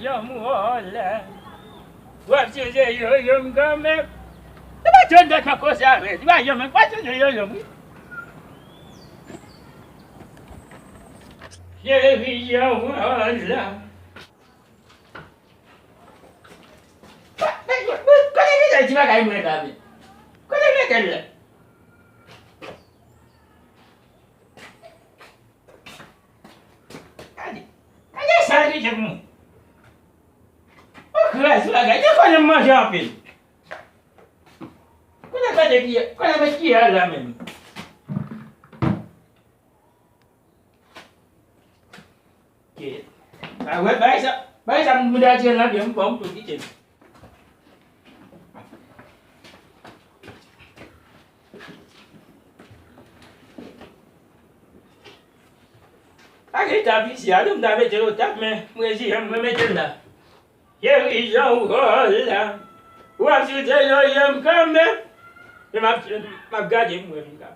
Yamuola. Wapsize yoyom game. Ba chonda makosa we. Ba yom kwa chonda yoyom. Yevi yamuola. Kau ni dah cakap kain mereka habis. Kau ni dah kena. Ada sari jamu. Oh keras lagi. Dia kau yang macam apa? Kau nak baca dia. Kau nak baca dia lah men. Okay. Awak baik sama muda je lah dia bom tu kitchen. Cái trà bị xỉa chúng ta bây giờ chắc mẹ gì em mới chân là giờ đi đâu có là qua sự thế rồi em không mẹ nhưng mà ga gì người cả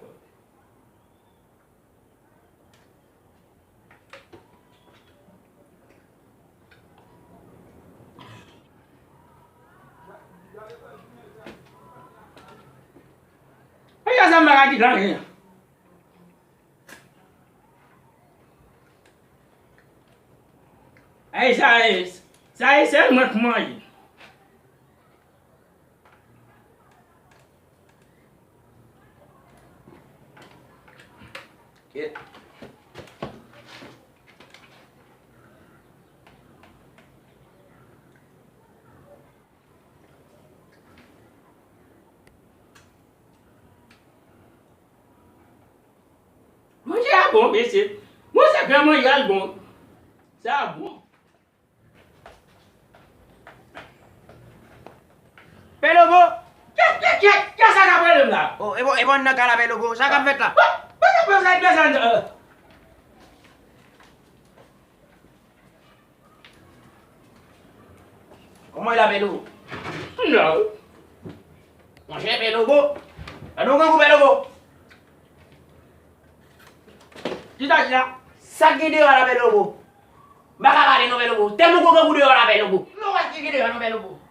bây giờ sao mà cái gì đó Saya sangat main. Okay. Moi j'ai bon ici. Moi ça vraiment il y a bon. Ça bon. Pelogo, ¿qué saca pelo la? Oh, ebo nak kalah pelogo, sakan fet lah. Apa saya biasa ¿Cómo es la pelugo? No. No sé, pelugo. Ano ka ko pelugo? Tidak. Sakit dia la pelugo. Baka kali no pelugo. Temu ko ka budio la pelugo. No sakit dia no pelugo.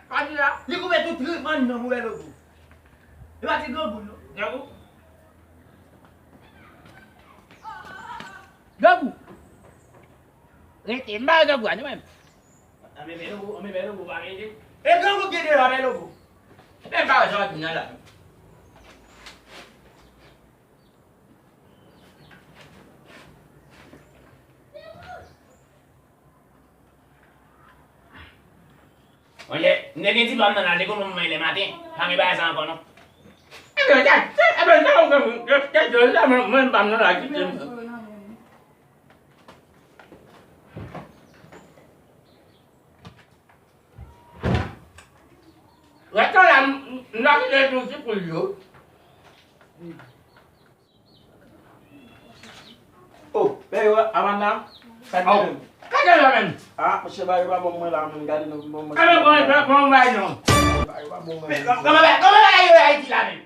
Kaya, Ni ko betu treatment no pelugo. Iba ti go buno. gabu. Gabu. Ini mbak gabu aja mem. Ame pelugo ba ke. Eh go ko gede la pelugo. Bawa sama dunia lah. Oye, ndege ti bam na le ko mo mele mate. Hangi ba sa ko no. Rồi cha, bên đó cái chữ đó mình bằng nó lại cái chữ. Rồi có làm nó cái đây tôi chút quỳ rửa. Oh, bayo Amanda. Oh, cái là mình. Ah, masih bayo ba mo la mo ngadi no mo. Cái đó con vai rồi. Bayo ba mo. Kama ba ayo ai ti la ni.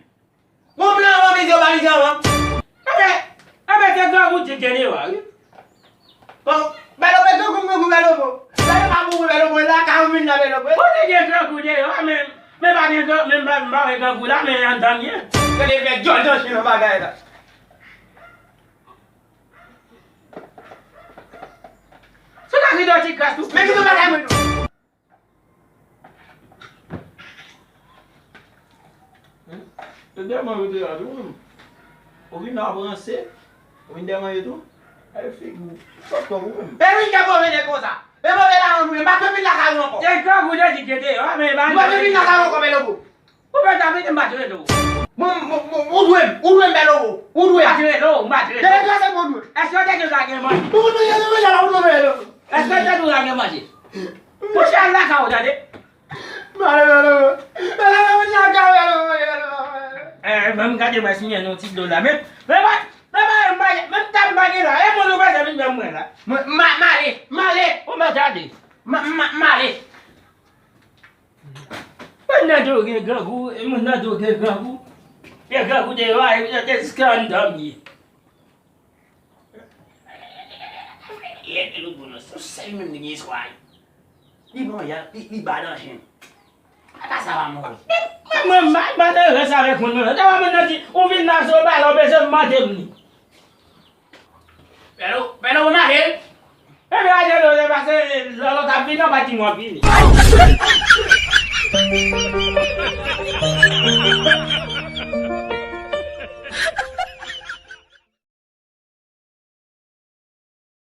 Mo bla mo mi zo ba ni zo mo. Abe cái đó cũng chỉ cái này vậy. Ko belo be ko belo ko. Belo ma bu belo ko la ka min na belo ko. Có cái đó cũng vậy, mình ba cái đó mình ba cái đó cũng là mình ăn thằng nhé. Cái này về giỏi cho xin nó ba cái đó. Sudah kita cikas tu. Mẹ kita ba cái mình. Entendeu, mano? Ouvi na você. Ouvi ndema yetu. Aí eu fico. Só tô ouvindo. Pero ya po me de cosa. Be mo bela on me ba ko mi la ka no ko. Cái đó cũng là chỉ cái đấy, mình ba. Ba mi la ka ko belo ko. Không phải làm cái mà chơi đâu. Uduen belo ko. Uduen. Mà chơi đâu, mà chơi. Debe clase mo uduen. Es que ya tú la que más. Uno ya no me la uno belo. Es que ya tú la que más. Pues ya la acabo ya de. Vale, belo. Belo me ya ka belo. Même quand tu vas signer un petit dollar, mais même t'as pas dit là, et mon nouveau ça vient de moi là. Male. On m'a dit. Male. On a tout que gagou, et on a tout que gagou. Et gagou de là, il y a des scandales. Ye lu bono so sai men ni swai. Li bon ya, li ba dan chen. Aka sa va mou. Mwen mate res avek moun mwen. Dewa mwen nati, ou vin nan so ba la beze mate mni. Pero ou nan el? E mi a jelo de base, lolo ta vin nan bati mwen vini.